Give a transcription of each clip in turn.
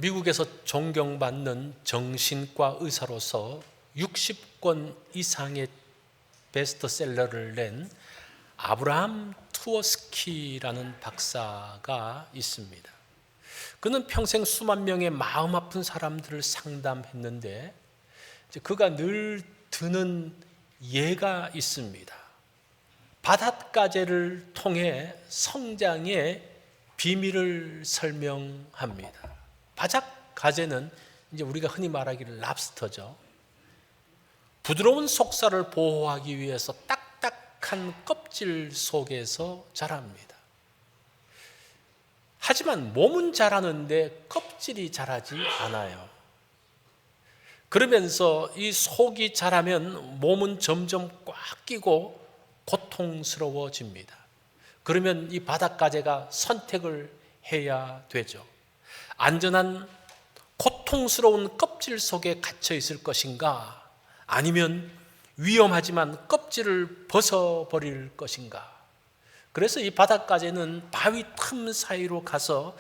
미국에서 존경받는 정신과 의사로서 60권 이상의 베스트셀러를 낸 아브라함 투어스키라는 박사가 있습니다. 그는 평생 수만 명의 마음 아픈 사람들을 상담했는데 그가 늘 드는 예가 있습니다. 바닷가재를 통해 성장의 비밀을 설명합니다. 바닷가재는 이제 우리가 흔히 말하기를 랍스터죠. 부드러운 속살을 보호하기 위해서 딱딱한 껍질 속에서 자랍니다. 하지만 몸은 자라는데 껍질이 자라지 않아요. 그러면서 이 속이 자라면 몸은 점점 꽉 끼고 고통스러워집니다. 그러면 이 바닷가재가 선택을 해야 되죠. 안전한 고통스러운 껍질 속에 갇혀 있을 것인가, 아니면 위험하지만 껍질을 벗어버릴 것인가. 그래서 이 바닷가재는 바위 틈 사이로 가서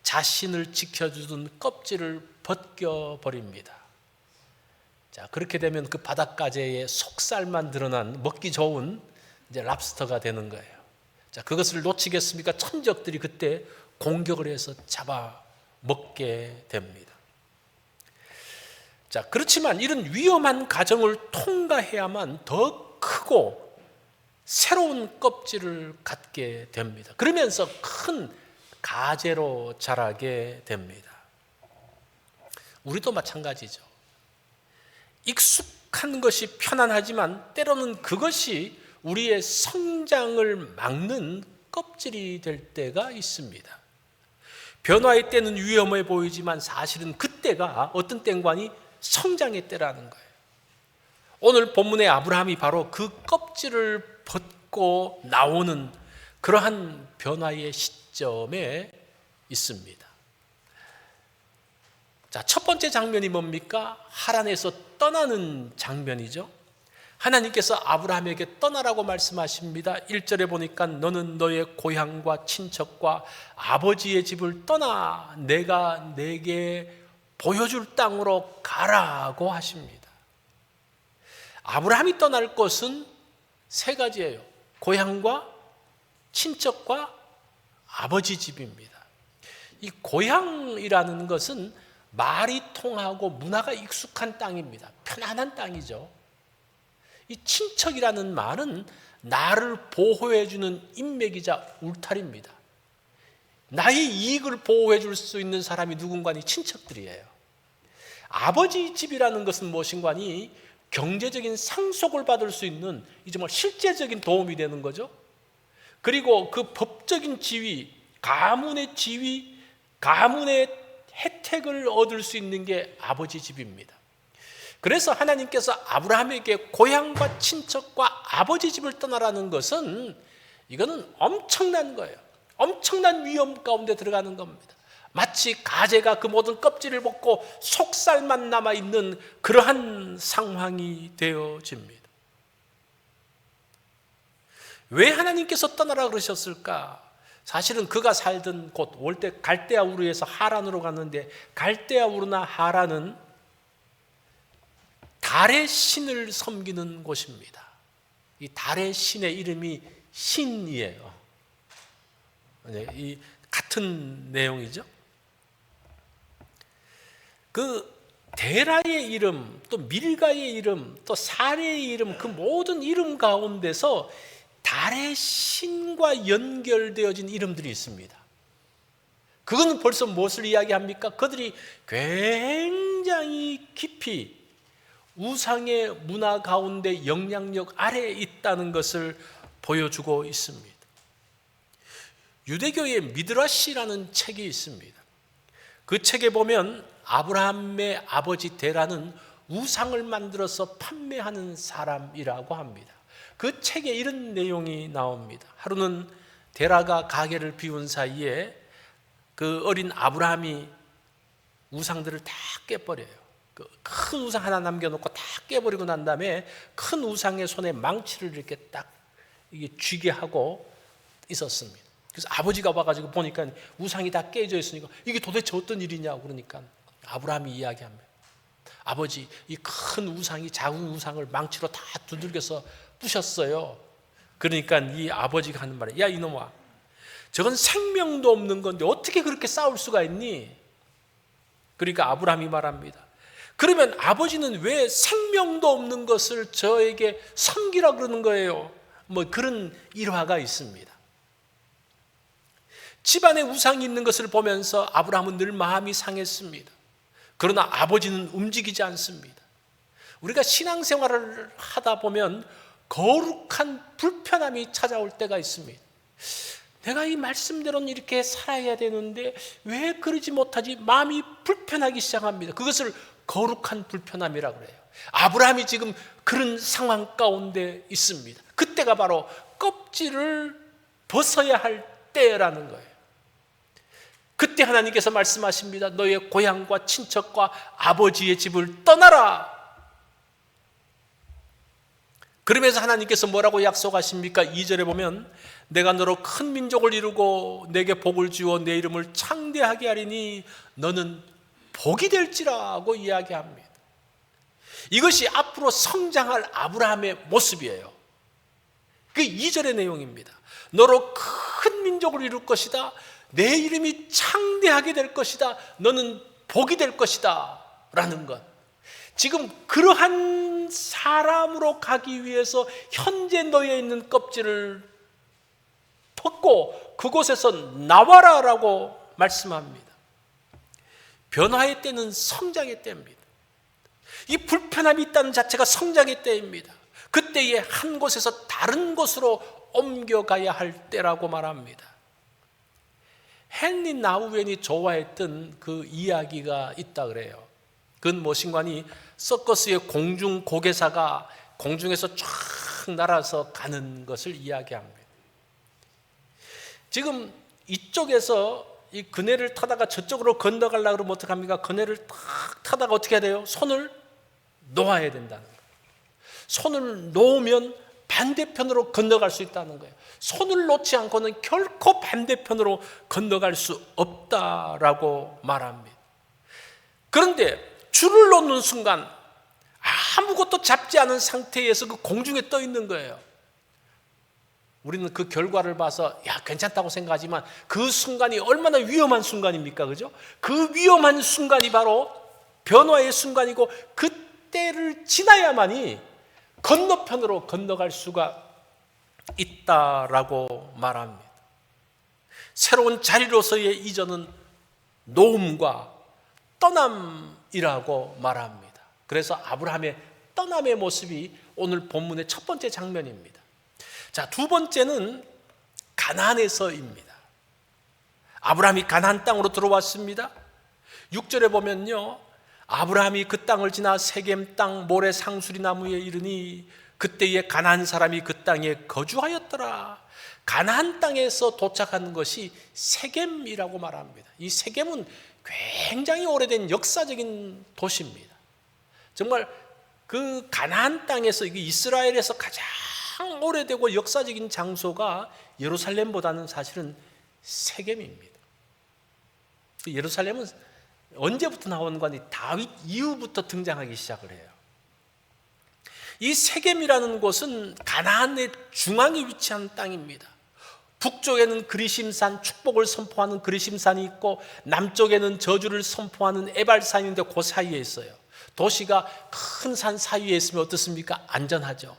자신을 지켜주던 껍질을 벗겨버립니다. 자, 그렇게 되면 그 바닷가재의 속살만 드러난 먹기 좋은 이제 랍스터가 되는 거예요. 자, 그것을 놓치겠습니까? 천적들이 그때 공격을 해서 잡아 먹게 됩니다. 자, 그렇지만 이런 위험한 과정을 통과해야만 더 크고 새로운 껍질을 갖게 됩니다. 그러면서 큰 가재로 자라게 됩니다. 우리도 마찬가지죠. 익숙한 것이 편안하지만 때로는 그것이 우리의 성장을 막는 껍질이 될 때가 있습니다. 변화의 때는 위험해 보이지만 사실은 그때가 어떤 때인가니 성장의 때라는 거예요. 오늘 본문의 아브라함이 바로 그 껍질을 벗고 나오는 그러한 변화의 시점에 있습니다. 자, 첫 번째 장면이 뭡니까? 하란에서 떠나는 장면이죠. 하나님께서 아브라함에게 떠나라고 말씀하십니다. 1절에 보니까 너는 너의 고향과 친척과 아버지의 집을 떠나 내가 내게 보여줄 땅으로 가라고 하십니다. 아브라함이 떠날 곳은 세 가지예요. 고향과 친척과 아버지 집입니다. 이 고향이라는 것은 말이 통하고 문화가 익숙한 땅입니다. 편안한 땅이죠. 이 친척이라는 말은 나를 보호해주는 인맥이자 울타리입니다. 나의 이익을 보호해줄 수 있는 사람이 누군가니 친척들이에요. 아버지 집이라는 것은 무엇인가니 경제적인 상속을 받을 수 있는 정말 실제적인 도움이 되는 거죠. 그리고 그 법적인 지위, 가문의 지위, 가문의 혜택을 얻을 수 있는 게 아버지 집입니다. 그래서 하나님께서 아브라함에게 고향과 친척과 아버지 집을 떠나라는 것은 이거는 엄청난 거예요. 엄청난 위험 가운데 들어가는 겁니다. 마치 가재가 그 모든 껍질을 벗고 속살만 남아있는 그러한 상황이 되어집니다. 왜 하나님께서 떠나라 그러셨을까? 사실은 그가 살던 곳, 올 때 갈대아 우르에서 하란으로 갔는데 갈대아 우르나 하란은 달의 신을 섬기는 곳입니다. 이 달의 신의 이름이 신이에요. 이 같은 내용이죠. 그 데라의 이름, 또 밀가의 이름, 또 사레의 이름, 그 모든 이름 가운데서 달의 신과 연결되어진 이름들이 있습니다. 그건 벌써 무엇을 이야기합니까? 그들이 굉장히 깊이 우상의 문화 가운데 영향력 아래에 있다는 것을 보여주고 있습니다. 유대교의 미드라시라는 책이 있습니다. 그 책에 보면 아브라함의 아버지 데라는 우상을 만들어서 판매하는 사람이라고 합니다. 그 책에 이런 내용이 나옵니다. 하루는 데라가 가게를 비운 사이에 그 어린 아브라함이 우상들을 다 깨버려요. 그 큰 우상 하나 남겨놓고 다 깨버리고 난 다음에 큰 우상의 손에 망치를 이렇게 딱 이게 쥐게 하고 있었습니다. 그래서 아버지가 와가지고 보니까 우상이 다 깨져 있으니까 이게 도대체 어떤 일이냐고 그러니까 아브라함이 이야기합니다. 아버지, 이 큰 우상이 작은 우상을 망치로 다 두들겨서 부셨어요. 그러니까 이 아버지가 하는 말이야. 야 이놈아, 저건 생명도 없는 건데 어떻게 그렇게 싸울 수가 있니? 그러니까 아브라함이 말합니다. 그러면 아버지는 왜 생명도 없는 것을 저에게 섬기라 그러는 거예요? 뭐 그런 일화가 있습니다. 집안에 우상이 있는 것을 보면서 아브라함은 늘 마음이 상했습니다. 그러나 아버지는 움직이지 않습니다. 우리가 신앙생활을 하다 보면 거룩한 불편함이 찾아올 때가 있습니다. 내가 이 말씀대로는 이렇게 살아야 되는데 왜 그러지 못하지? 마음이 불편하기 시작합니다. 그것을 거룩한 불편함이라고 그래요. 아브라함이 지금 그런 상황 가운데 있습니다. 그때가 바로 껍질을 벗어야 할 때라는 거예요. 그때 하나님께서 말씀하십니다. 너의 고향과 친척과 아버지의 집을 떠나라. 그러면서 하나님께서 뭐라고 약속하십니까? 2절에 보면 내가 너로 큰 민족을 이루고 내게 복을 주어 내 이름을 창대하게 하리니 너는 복이 될지라고 이야기합니다. 이것이 앞으로 성장할 아브라함의 모습이에요. 그 2절의 내용입니다. 너로 큰 민족을 이룰 것이다. 내 이름이 창대하게 될 것이다. 너는 복이 될 것이다 라는 것. 지금 그러한 사람으로 가기 위해서 현재 너에 있는 껍질을 벗고 그곳에서 나와라 라고 말씀합니다. 변화의 때는 성장의 때입니다. 이 불편함이 있다는 자체가 성장의 때입니다. 그때에 한 곳에서 다른 곳으로 옮겨가야 할 때라고 말합니다. 헨리 나우엔이 좋아했던 그 이야기가 있다 그래요. 그건 무엇인가니 서커스의 공중 고개사가 공중에서 쫙 날아서 가는 것을 이야기합니다. 지금 이쪽에서 이 그네를 타다가 저쪽으로 건너가려고 그러면 어떡합니까? 그네를 탁 타다가 어떻게 해야 돼요? 손을 놓아야 된다는 거예요. 손을 놓으면 반대편으로 건너갈 수 있다는 거예요. 손을 놓지 않고는 결코 반대편으로 건너갈 수 없다라고 말합니다. 그런데 줄을 놓는 순간 아무것도 잡지 않은 상태에서 그 공중에 떠 있는 거예요. 우리는 그 결과를 봐서 야 괜찮다고 생각하지만 그 순간이 얼마나 위험한 순간입니까? 그죠? 그 위험한 순간이 바로 변화의 순간이고 그때를 지나야만이 건너편으로 건너갈 수가 있다라고 말합니다. 새로운 자리로서의 이전은 노음과 떠남이라고 말합니다. 그래서 아브라함의 떠남의 모습이 오늘 본문의 첫 번째 장면입니다. 자, 두 번째는 가나안에서입니다. 아브라함이 가나안 땅으로 들어왔습니다. 6절에 보면요, 아브라함이 그 땅을 지나 세겜 땅 모래 상수리 나무에 이르니 그때에 가나안 사람이 그 땅에 거주하였더라. 가나안 땅에서 도착한 것이 세겜이라고 말합니다. 이 세겜은 굉장히 오래된 역사적인 도시입니다. 정말 그 가나안 땅에서 이스라엘에서 가장 오래되고 역사적인 장소가 예루살렘보다는 사실은 세겜입니다. 예루살렘은 언제부터 나온 거니? 다윗 이후부터 등장하기 시작을 해요. 이 세겜이라는 곳은 가나안의 중앙에 위치한 땅입니다. 북쪽에는 그리심산, 축복을 선포하는 그리심산이 있고 남쪽에는 저주를 선포하는 에발산인데 그 사이에 있어요. 도시가 큰 산 사이에 있으면 어떻습니까? 안전하죠.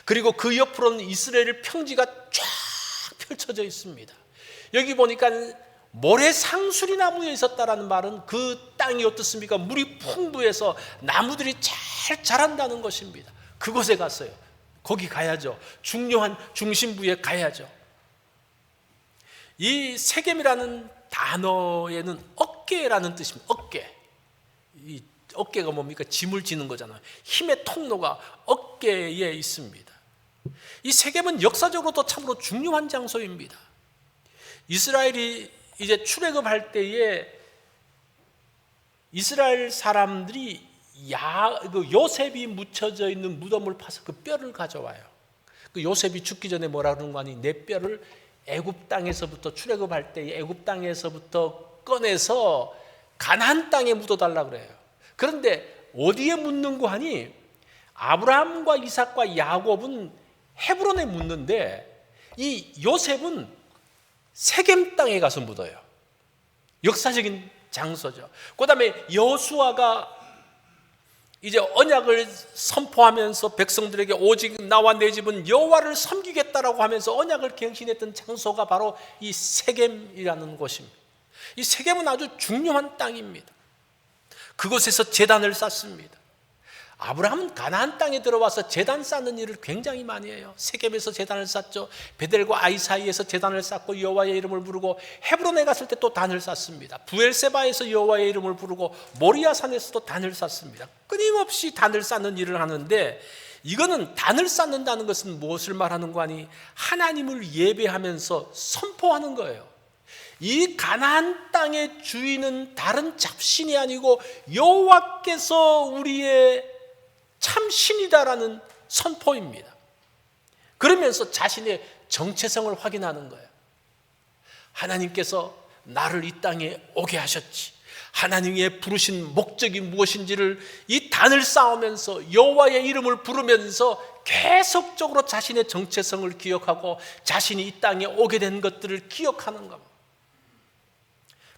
그리고 그 옆으로는 이스라엘 평지가 쫙 펼쳐져 있습니다. 여기 보니까 모래 상수리 나무에 있었다라는 말은 그 땅이 어떻습니까? 물이 풍부해서 나무들이 잘 자란다는 것입니다. 그곳에 갔어요. 거기 가야죠. 중요한 중심부에 가야죠. 이 세겜이라는 단어에는 어깨라는 뜻입니다. 어깨. 이 어깨가 뭡니까? 짐을 지는 거잖아요. 힘의 통로가 어깨에 있습니다. 이 세겜은 역사적으로도 참으로 중요한 장소입니다. 이스라엘이 이제 출애굽할 때에 이스라엘 사람들이 요셉이 묻혀져 있는 무덤을 파서 그 뼈를 가져와요. 그 요셉이 죽기 전에 뭐라 그러는 거 아니? 내 뼈를 애굽 땅에서부터 출애굽할 때 애굽 땅에서부터 꺼내서 가나안 땅에 묻어달라 그래요. 그런데 어디에 묻는고 하니 아브라함과 이삭과 야곱은 헤브론에 묻는데 이 요셉은 세겜 땅에 가서 묻어요. 역사적인 장소죠. 그 다음에 여호수아가 이제 언약을 선포하면서 백성들에게 오직 나와 내 집은 여호와를 섬기겠다라고 하면서 언약을 갱신했던 장소가 바로 이 세겜이라는 곳입니다. 이 세겜은 아주 중요한 땅입니다. 그곳에서 제단을 쌓습니다. 아브라함은 가나안 땅에 들어와서 제단 쌓는 일을 굉장히 많이 해요. 세겜에서 제단을 쌓죠. 베델과 아이 사이에서 제단을 쌓고 여호와의 이름을 부르고 헤브론에 갔을 때 또 단을 쌓습니다. 부엘세바에서 여호와의 이름을 부르고 모리아산에서도 단을 쌓습니다. 끊임없이 단을 쌓는 일을 하는데 이거는 단을 쌓는다는 것은 무엇을 말하는 거 아니? 하나님을 예배하면서 선포하는 거예요. 이 가나안 땅의 주인은 다른 잡신이 아니고 여호와께서 우리의 참 신이다라는 선포입니다. 그러면서 자신의 정체성을 확인하는 거예요. 하나님께서 나를 이 땅에 오게 하셨지. 하나님의 부르신 목적이 무엇인지를 이 단을 쌓으면서 여호와의 이름을 부르면서 계속적으로 자신의 정체성을 기억하고 자신이 이 땅에 오게 된 것들을 기억하는 겁니다.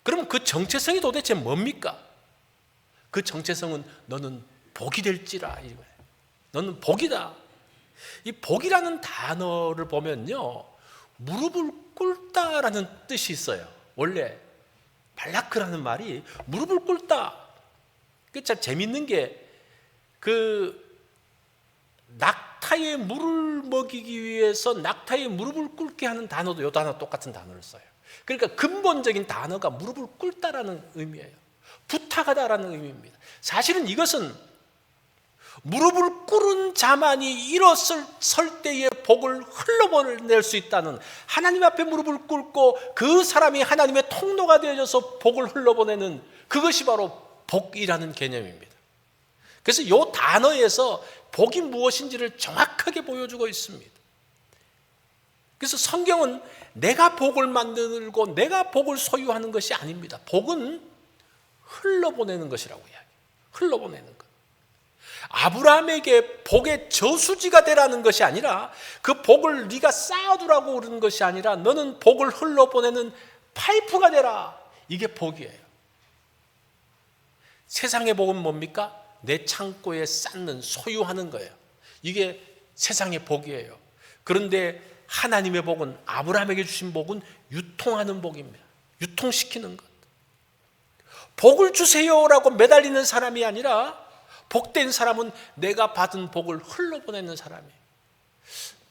그럼 그 정체성이 도대체 뭡니까? 그 정체성은 너는 복이 될지라 이거예요. 너는 복이다. 이 복이라는 단어를 보면요, 무릎을 꿇다라는 뜻이 있어요. 원래 발라크라는 말이 무릎을 꿇다. 그 참 재밌는 게 그 낙타의 물을 먹이기 위해서 낙타의 무릎을 꿇게 하는 단어도 이 단어 똑같은 단어를 써요. 그러니까 근본적인 단어가 무릎을 꿇다라는 의미예요. 부탁하다라는 의미입니다. 사실은 이것은 무릎을 꿇은 자만이 일어설 때의 복을 흘러보낼 수 있다는, 하나님 앞에 무릎을 꿇고 그 사람이 하나님의 통로가 되어져서 복을 흘러보내는 그것이 바로 복이라는 개념입니다. 그래서 이 단어에서 복이 무엇인지를 정확하게 보여주고 있습니다. 그래서 성경은 내가 복을 만들고 내가 복을 소유하는 것이 아닙니다. 복은 흘러보내는 것이라고 이야기해요. 흘러보내는 것. 아브라함에게 복의 저수지가 되라는 것이 아니라 그 복을 네가 쌓아두라고 그러는 것이 아니라 너는 복을 흘러보내는 파이프가 되라. 이게 복이에요. 세상의 복은 뭡니까? 내 창고에 쌓는, 소유하는 거예요. 이게 세상의 복이에요. 그런데 하나님의 복은, 아브라함에게 주신 복은 유통하는 복입니다. 유통시키는 것. 복을 주세요라고 매달리는 사람이 아니라 복된 사람은 내가 받은 복을 흘러보내는 사람이에요.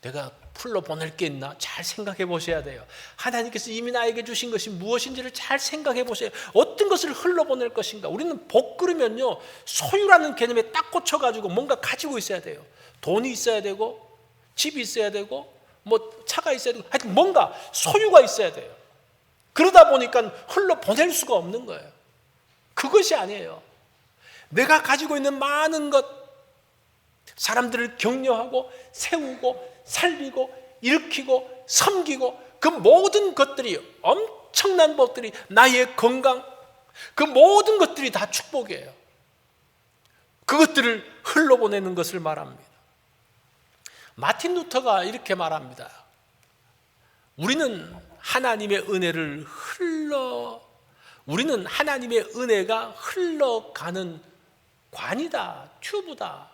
내가 흘러보낼 게 있나? 잘 생각해 보셔야 돼요. 하나님께서 이미 나에게 주신 것이 무엇인지를 잘 생각해 보세요. 어떤 것을 흘러보낼 것인가? 우리는 복 그러면요, 소유라는 개념에 딱 꽂혀가지고 뭔가 가지고 있어야 돼요. 돈이 있어야 되고, 집이 있어야 되고, 뭐 차가 있어야 되고, 하여튼 뭔가 소유가 있어야 돼요. 그러다 보니까 흘러보낼 수가 없는 거예요. 그것이 아니에요. 내가 가지고 있는 많은 것, 사람들을 격려하고 세우고 살리고 일으키고 섬기고 그 모든 것들이, 엄청난 복들이, 나의 건강, 그 모든 것들이 다 축복이에요. 그것들을 흘러보내는 것을 말합니다. 마틴 루터가 이렇게 말합니다. 우리는 하나님의 은혜가 흘러가는 관이다, 튜브다.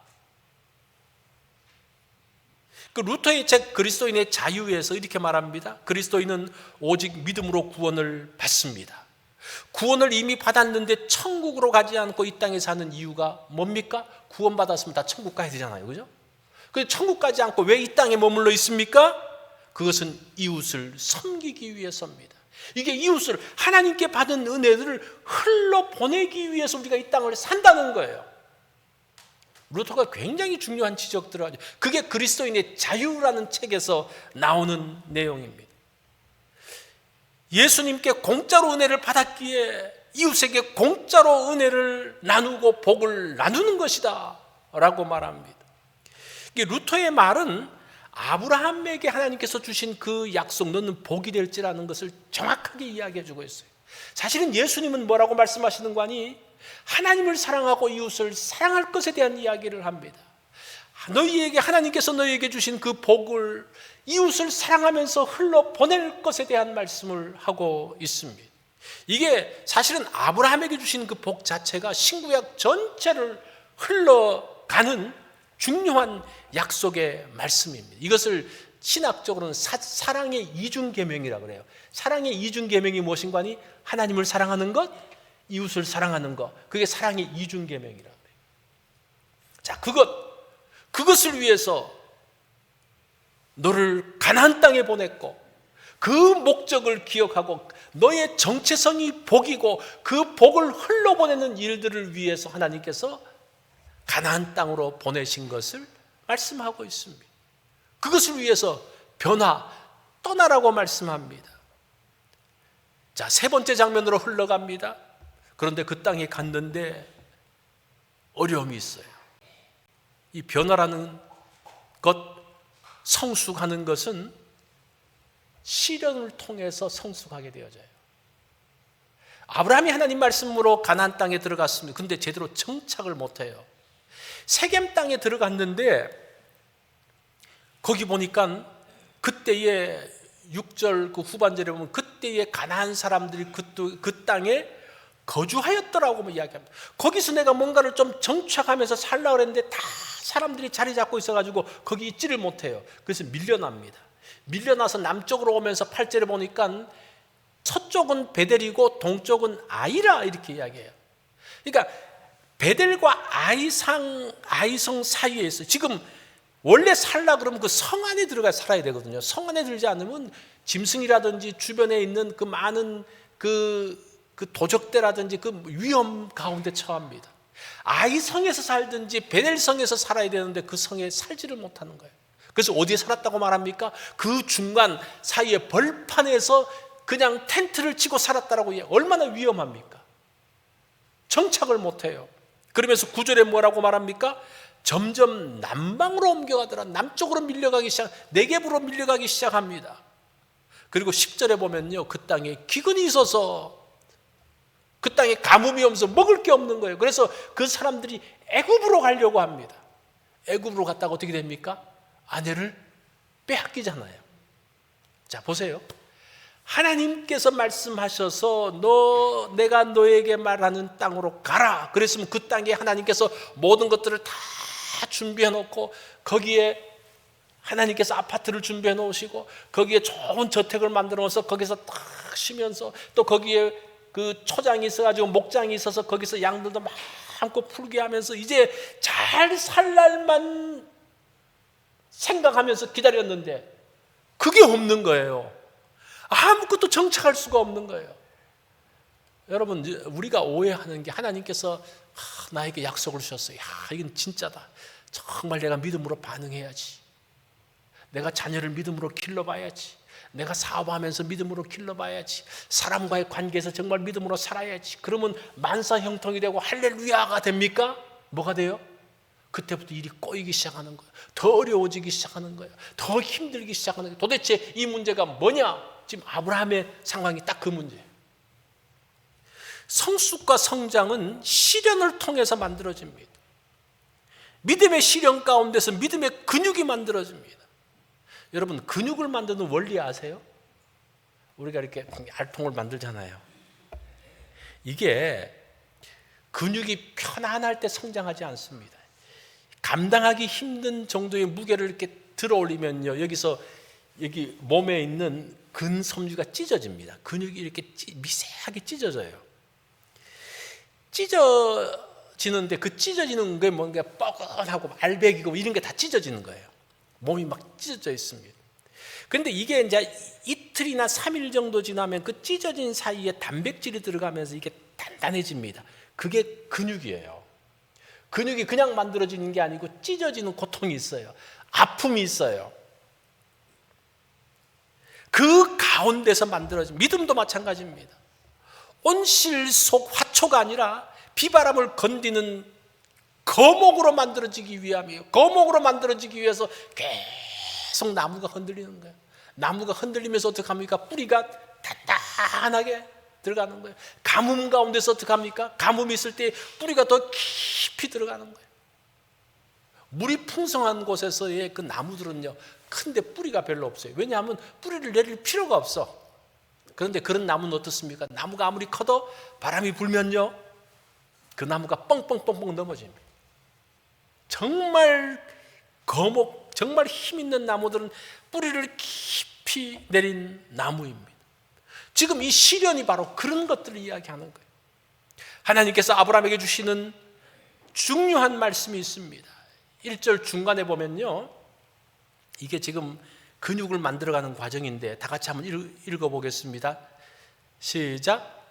그 루터의 책 그리스도인의 자유에서 이렇게 말합니다. 그리스도인은 오직 믿음으로 구원을 받습니다. 구원을 이미 받았는데 천국으로 가지 않고 이 땅에 사는 이유가 뭡니까? 구원받았으면 다 천국 가야 되잖아요, 그죠? 그런데 천국 가지 않고 왜 이 땅에 머물러 있습니까? 그것은 이웃을 섬기기 위해서입니다. 이게 이웃을, 하나님께 받은 은혜들을 흘러보내기 위해서 우리가 이 땅을 산다는 거예요. 루터가 굉장히 중요한 지적들을 하죠. 그게 그리스도인의 자유라는 책에서 나오는 내용입니다. 예수님께 공짜로 은혜를 받았기에 이웃에게 공짜로 은혜를 나누고 복을 나누는 것이다 라고 말합니다. 루터의 말은 아브라함에게 하나님께서 주신 그 약속, 너는 복이 될지라는 것을 정확하게 이야기해 주고 있어요. 사실은 예수님은 뭐라고 말씀하시는 거 아니? 하나님을 사랑하고 이웃을 사랑할 것에 대한 이야기를 합니다. 너희에게 하나님께서 너희에게 주신 그 복을 이웃을 사랑하면서 흘러보낼 것에 대한 말씀을 하고 있습니다. 이게 사실은 아브라함에게 주신 그 복 자체가 신구약 전체를 흘러가는 중요한 약속의 말씀입니다. 이것을 신학적으로는 사랑의 이중계명이라고 그래요. 사랑의 이중계명이 무엇인가 하니 하나님을 사랑하는 것, 이웃을 사랑하는 것, 그게 사랑의 이중계명이라고 그래요. 자, 그것을 위해서 너를 가나안 땅에 보냈고 그 목적을 기억하고 너의 정체성이 복이고 그 복을 흘러보내는 일들을 위해서 하나님께서 가나안 땅으로 보내신 것을 말씀하고 있습니다. 그것을 위해서 떠나라고 말씀합니다. 자, 세 번째 장면으로 흘러갑니다. 그런데 그 땅에 갔는데 어려움이 있어요. 이 변화라는 것, 성숙하는 것은 시련을 통해서 성숙하게 되어져요. 아브라함이 하나님 말씀으로 가나안 땅에 들어갔습니다. 근데 제대로 정착을 못해요. 세겜 땅에 들어갔는데 거기 보니까 그때의 6절 그 후반절에 보면 그때의 가나안 사람들이 그 땅에 거주하였더라고 이야기합니다. 거기서 내가 뭔가를 좀 정착하면서 살려고 그랬는데 다 사람들이 자리 잡고 있어가지고 거기 있지를 못해요. 그래서 밀려납니다. 밀려나서 남쪽으로 오면서 8절에 보니까 서쪽은 베델이고 동쪽은 아이라 이렇게 이야기해요. 그러니까 베델과 아이성 사이에 있어요. 지금 원래 살라 그러면 그 성 안에 들어가 살아야 되거든요. 성 안에 들지 않으면 짐승이라든지 주변에 있는 그 많은 그 도적대라든지 그 위험 가운데 처합니다. 아이성에서 살든지 베델성에서 살아야 되는데 그 성에 살지를 못하는 거예요. 그래서 어디에 살았다고 말합니까? 그 중간 사이에 벌판에서 그냥 텐트를 치고 살았다라고 얼마나 위험합니까? 정착을 못해요. 그러면서 9절에 뭐라고 말합니까? 점점 남방으로 옮겨가더라. 남쪽으로 네겝으로 밀려가기 시작합니다. 그리고 10절에 보면요, 그 땅에 기근이 있어서 그 땅에 가뭄이 오면서 먹을 게 없는 거예요. 그래서 그 사람들이 애굽으로 가려고 합니다. 애굽으로 갔다가 어떻게 됩니까? 아내를 빼앗기잖아요. 자, 보세요. 하나님께서 말씀하셔서 내가 너에게 말하는 땅으로 가라. 그랬으면 그 땅에 하나님께서 모든 것들을 다 준비해 놓고 거기에 하나님께서 아파트를 준비해 놓으시고 거기에 좋은 저택을 만들어 놓아서 거기서 딱 쉬면서 또 거기에 그 초장이 있어가지고 목장이 있어서 거기서 양들도 많고 풀게 하면서 이제 잘 살 날만 생각하면서 기다렸는데 그게 없는 거예요. 아무것도 정착할 수가 없는 거예요. 여러분, 우리가 오해하는 게 하나님께서 나에게 약속을 주셨어요. 이건 진짜다. 정말 내가 믿음으로 반응해야지. 내가 자녀를 믿음으로 길러봐야지. 내가 사업하면서 믿음으로 길러봐야지. 사람과의 관계에서 정말 믿음으로 살아야지. 그러면 만사형통이 되고 할렐루야가 됩니까? 뭐가 돼요? 그때부터 일이 꼬이기 시작하는 거예요. 더 어려워지기 시작하는 거예요. 더 힘들기 시작하는 거예요. 도대체 이 문제가 뭐냐? 지금 아브라함의 상황이 딱 그 문제예요. 성숙과 성장은 시련을 통해서 만들어집니다. 믿음의 시련 가운데서 믿음의 근육이 만들어집니다. 여러분, 근육을 만드는 원리 아세요? 우리가 이렇게 알통을 만들잖아요. 이게 근육이 편안할 때 성장하지 않습니다. 감당하기 힘든 정도의 무게를 이렇게 들어 올리면요, 여기 몸에 있는 근섬유가 찢어집니다. 근육이 이렇게 미세하게 찢어져요. 찢어지는데 그 찢어지는 게 뭔가 뻐근하고 알배기고 이런 게 다 찢어지는 거예요. 몸이 막 찢어져 있습니다. 그런데 이게 이제 이틀이나 3일 정도 지나면 그 찢어진 사이에 단백질이 들어가면서 이게 단단해집니다. 그게 근육이에요. 근육이 그냥 만들어지는 게 아니고 찢어지는 고통이 있어요. 아픔이 있어요. 그 가운데서 만들어진 믿음도 마찬가지입니다. 온실 속 화초가 아니라 비바람을 건디는 거목으로 만들어지기 위함이에요. 거목으로 만들어지기 위해서 계속 나무가 흔들리는 거예요. 나무가 흔들리면서 어떻게 합니까? 뿌리가 단단하게 들어가는 거예요. 가뭄 가운데서 어떻게 합니까? 가뭄이 있을 때 뿌리가 더 깊이 들어가는 거예요. 물이 풍성한 곳에서의 그 나무들은요, 큰데 뿌리가 별로 없어요. 왜냐하면 뿌리를 내릴 필요가 없어. 그런데 그런 나무는 어떻습니까? 나무가 아무리 커도 바람이 불면요, 그 나무가 뻥뻥뻥뻥 넘어집니다. 정말 거목, 정말 힘 있는 나무들은 뿌리를 깊이 내린 나무입니다. 지금 이 시련이 바로 그런 것들을 이야기하는 거예요. 하나님께서 아브라함에게 주시는 중요한 말씀이 있습니다. 1절 중간에 보면요, 이게 지금 근육을 만들어가는 과정인데 다 같이 한번 읽어보겠습니다. 시작.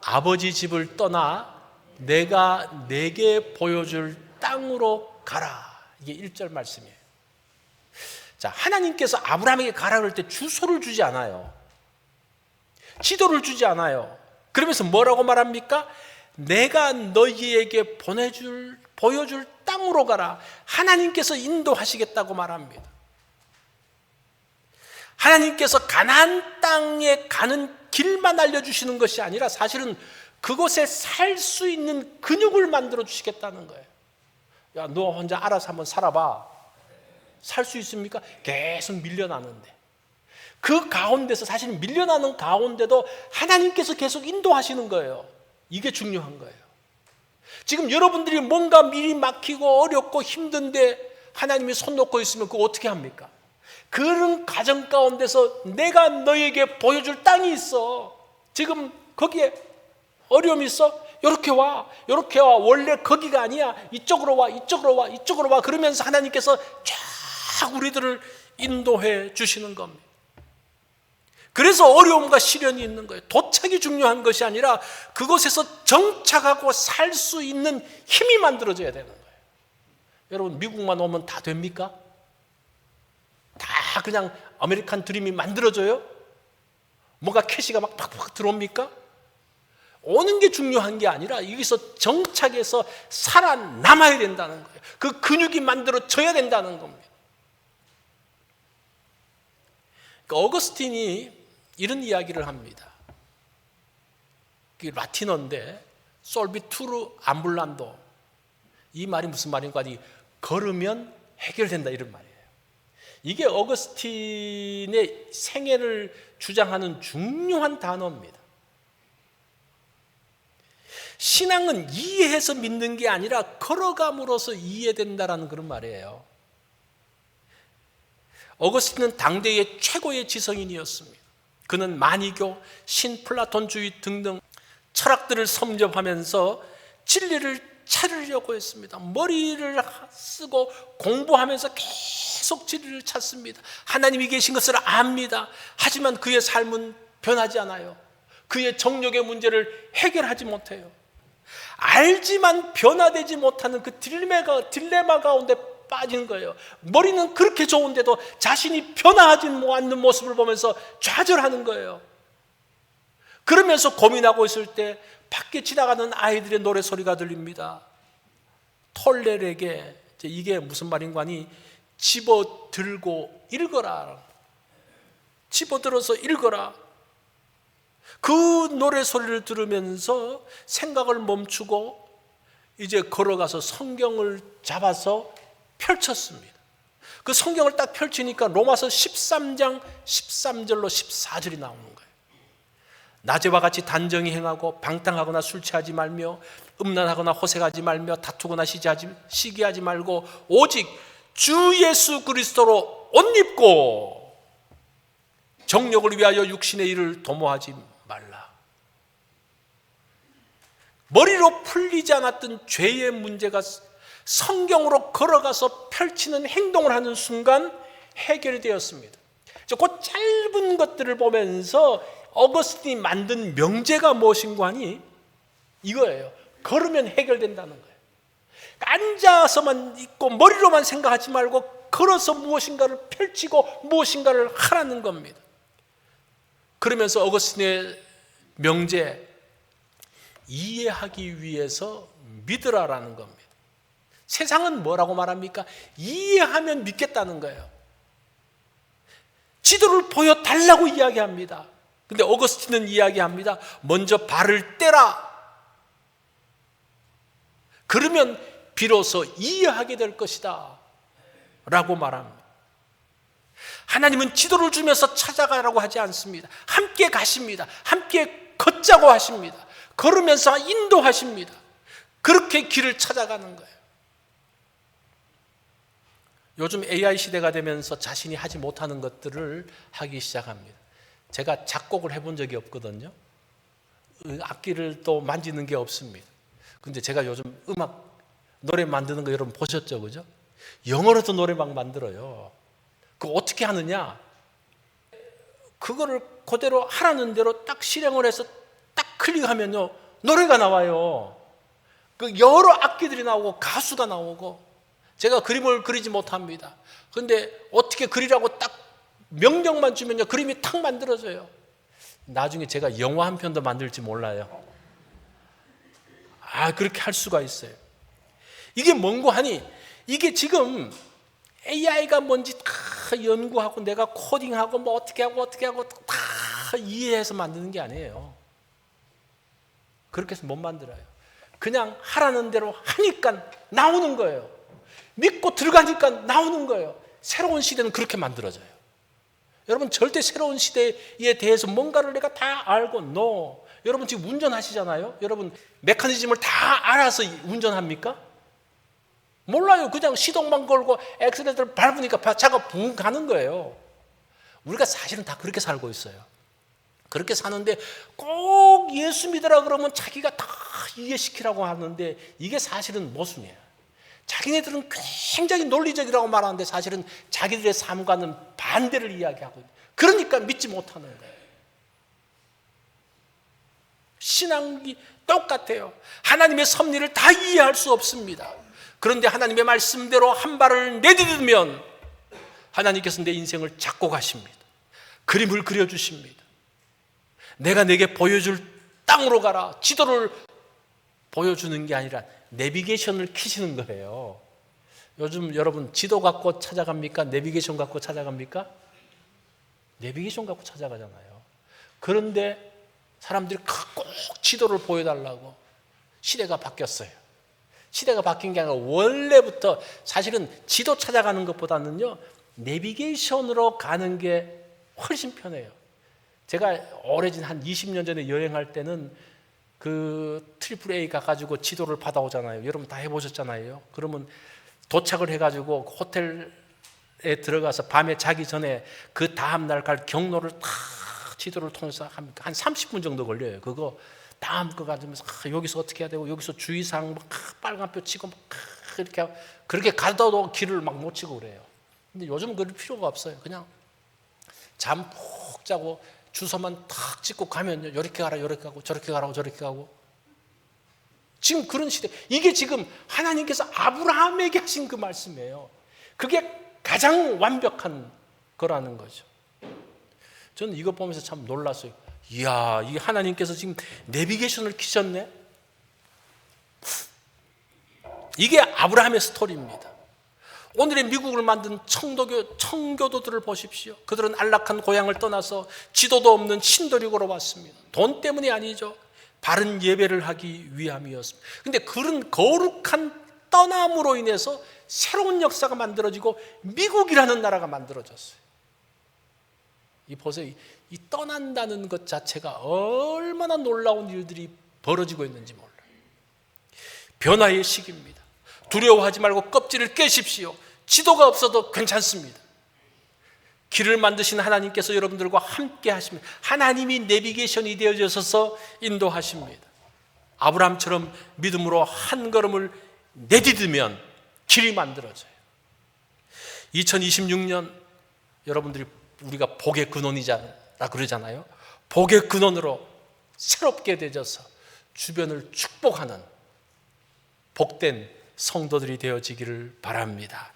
아버지 집을 떠나 내가 내게 보여줄 땅으로 가라. 이게 1절 말씀이에요. 자, 하나님께서 아브라함에게 가라 그럴 때 주소를 주지 않아요. 지도를 주지 않아요. 그러면서 뭐라고 말합니까? 내가 너희에게 보여줄 땅으로 가라. 하나님께서 인도하시겠다고 말합니다. 하나님께서 가나안 땅에 가는 길만 알려주시는 것이 아니라 사실은 그곳에 살 수 있는 근육을 만들어 주시겠다는 거예요. 야, 너 혼자 알아서 한번 살아봐. 살 수 있습니까? 계속 밀려나는데. 그 가운데서 사실 밀려나는 가운데도 하나님께서 계속 인도하시는 거예요. 이게 중요한 거예요. 지금 여러분들이 뭔가 미리 막히고 어렵고 힘든데 하나님이 손 놓고 있으면 그거 어떻게 합니까? 그런 가정 가운데서 내가 너에게 보여줄 땅이 있어. 지금 거기에 어려움이 있어? 이렇게 와, 이렇게 와. 원래 거기가 아니야. 이쪽으로 와, 이쪽으로 와, 이쪽으로 와. 그러면서 하나님께서 쫙 우리들을 인도해 주시는 겁니다. 그래서 어려움과 시련이 있는 거예요. 도착이 중요한 것이 아니라 그곳에서 정착하고 살 수 있는 힘이 만들어져야 되는 거예요. 여러분, 미국만 오면 다 됩니까? 다 그냥 아메리칸 드림이 만들어져요? 뭔가 캐시가 막 팍팍 들어옵니까? 오는 게 중요한 게 아니라 여기서 정착해서 살아남아야 된다는 거예요. 그 근육이 만들어져야 된다는 겁니다. 그러니까 어거스틴이 이런 이야기를 합니다. 라틴어인데 솔비투르 암불란도, 이 말이 무슨 말인가 하니 걸으면 해결된다, 이런 말이에요. 이게 어거스틴의 생애를 주장하는 중요한 단어입니다. 신앙은 이해해서 믿는 게 아니라 걸어감으로써 이해된다라는 그런 말이에요. 어거스틴은 당대의 최고의 지성인이었습니다. 그는 만이교, 신플라톤주의 등등 철학들을 섭렵하면서 진리를 찾으려고 했습니다. 머리를 쓰고 공부하면서 계속 진리를 찾습니다. 하나님이 계신 것을 압니다. 하지만 그의 삶은 변하지 않아요. 그의 정욕의 문제를 해결하지 못해요. 알지만 변화되지 못하는 그 딜레마 가운데 빠진 거예요. 머리는 그렇게 좋은데도 자신이 변화하지 않는 모습을 보면서 좌절하는 거예요. 그러면서 고민하고 있을 때 밖에 지나가는 아이들의 노래소리가 들립니다. 톨레에게, 이게 무슨 말인가 하니 집어들고 읽어라. 집어들어서 읽어라. 그 노래소리를 들으면서 생각을 멈추고 이제 걸어가서 성경을 잡아서 펼쳤습니다. 그 성경을 딱 펼치니까 로마서 13장 13절로 14절이 나오는 거예요. 낮에와 같이 단정히 행하고 방탕하거나 술 취하지 말며 음란하거나 호색하지 말며 다투거나 시기하지 말고 오직 주 예수 그리스도로 옷 입고 정욕을 위하여 육신의 일을 도모하지 말라. 머리로 풀리지 않았던 죄의 문제가 성경으로 걸어가서 펼치는 행동을 하는 순간 해결되었습니다. 그 짧은 것들을 보면서 어거스틴이 만든 명제가 무엇인가 하니 이거예요. 걸으면 해결된다는 거예요. 앉아서만 있고 머리로만 생각하지 말고 걸어서 무엇인가를 펼치고 무엇인가를 하라는 겁니다. 그러면서 어거스틴의 명제, 이해하기 위해서 믿으라라는 겁니다. 세상은 뭐라고 말합니까? 이해하면 믿겠다는 거예요. 지도를 보여달라고 이야기합니다. 근데 어거스틴은 이야기합니다. 먼저 발을 떼라. 그러면 비로소 이해하게 될 것이다 라고 말합니다. 하나님은 지도를 주면서 찾아가라고 하지 않습니다. 함께 가십니다. 함께 걷자고 하십니다. 걸으면서 인도하십니다. 그렇게 길을 찾아가는 거예요. 요즘 AI 시대가 되면서 자신이 하지 못하는 것들을 하기 시작합니다. 제가 작곡을 해본 적이 없거든요. 악기를 또 만지는 게 없습니다. 근데 제가 요즘 노래 만드는 거 여러분 보셨죠? 그죠? 영어로도 노래 막 만들어요. 그거 어떻게 하느냐? 그거를 그대로 하라는 대로 딱 실행을 해서 딱 클릭하면요, 노래가 나와요. 그 여러 악기들이 나오고 가수가 나오고. 제가 그림을 그리지 못합니다. 근데 어떻게 그리라고 딱 명령만 주면요, 그림이 탁 만들어져요. 나중에 제가 영화 한 편도 만들지 몰라요. 그렇게 할 수가 있어요. 이게 뭔고 하니, 이게 지금 AI가 뭔지 다 연구하고 내가 코딩하고 뭐 어떻게 하고 다 이해해서 만드는 게 아니에요. 그렇게 해서 못 만들어요. 그냥 하라는 대로 하니까 나오는 거예요. 믿고 들어가니까 나오는 거예요. 새로운 시대는 그렇게 만들어져요. 여러분, 절대 새로운 시대에 대해서 뭔가를 내가 다 알고 여러분 지금 운전하시잖아요. 여러분 메커니즘을 다 알아서 운전합니까? 몰라요. 그냥 시동만 걸고 엑셀레이터를 밟으니까 차가 붕 가는 거예요. 우리가 사실은 다 그렇게 살고 있어요. 그렇게 사는데 꼭 예수 믿으라 그러면 자기가 다 이해시키라고 하는데 이게 사실은 모순이에요. 자기네들은 굉장히 논리적이라고 말하는데 사실은 자기들의 삶과는 반대를 이야기하고 있어요. 그러니까 믿지 못하는 거예요. 신앙이 똑같아요. 하나님의 섭리를 다 이해할 수 없습니다. 그런데 하나님의 말씀대로 한 발을 내디디면 하나님께서 내 인생을 잡고 가십니다. 그림을 그려주십니다. 내가 내게 보여줄 땅으로 가라. 지도를 보여주는 게 아니라 내비게이션을 키시는 거예요. 요즘 여러분 지도 갖고 찾아갑니까? 내비게이션 갖고 찾아갑니까? 내비게이션 갖고 찾아가잖아요. 그런데 사람들이 꼭 지도를 보여달라고. 시대가 바뀌었어요. 시대가 바뀐 게 아니라 원래부터 사실은 지도 찾아가는 것보다는요, 내비게이션으로 가는 게 훨씬 편해요. 제가 오래전 한 20년 전에 여행할 때는 그 AAA 가가지고 지도를 받아오잖아요. 여러분 다 해보셨잖아요. 그러면 도착을 해가지고 호텔에 들어가서 밤에 자기 전에 그 다음날 갈 경로를 다 지도를 통해서 한 30분 정도 걸려요. 그거 다음 거 가지면서 여기서 어떻게 해야 되고 여기서 주의사항 빨간표 치고 이렇게 하고, 그렇게 가다도 길을 막 못 치고 그래요. 근데 요즘은 그럴 필요가 없어요. 그냥 잠 푹 자고 주소만 탁 찍고 가면요, 이렇게 가라 이렇게 가고 저렇게 가라고 저렇게 가고. 지금 그런 시대. 이게 지금 하나님께서 아브라함에게 하신 그 말씀이에요. 그게 가장 완벽한 거라는 거죠. 저는 이거 보면서 참 놀랐어요. 이야, 이 하나님께서 지금 내비게이션을 키셨네. 이게 아브라함의 스토리입니다. 오늘의 미국을 만든 청교도들을 보십시오. 그들은 안락한 고향을 떠나서 지도도 없는 신도륙으로 왔습니다. 돈 때문이 아니죠. 바른 예배를 하기 위함이었습니다. 그런데 그런 거룩한 떠남으로 인해서 새로운 역사가 만들어지고 미국이라는 나라가 만들어졌어요. 이 보세요. 이 떠난다는 것 자체가 얼마나 놀라운 일들이 벌어지고 있는지 몰라요. 변화의 시기입니다. 두려워하지 말고 껍질을 깨십시오. 지도가 없어도 괜찮습니다. 길을 만드신 하나님께서 여러분들과 함께 하십니다. 하나님이 내비게이션이 되어져서 인도하십니다. 아브라함처럼 믿음으로 한 걸음을 내디디면 길이 만들어져요. 2026년 여러분들이 우리가 복의 근원이라 그러잖아요. 복의 근원으로 새롭게 되어서 주변을 축복하는 복된 성도들이 되어지기를 바랍니다.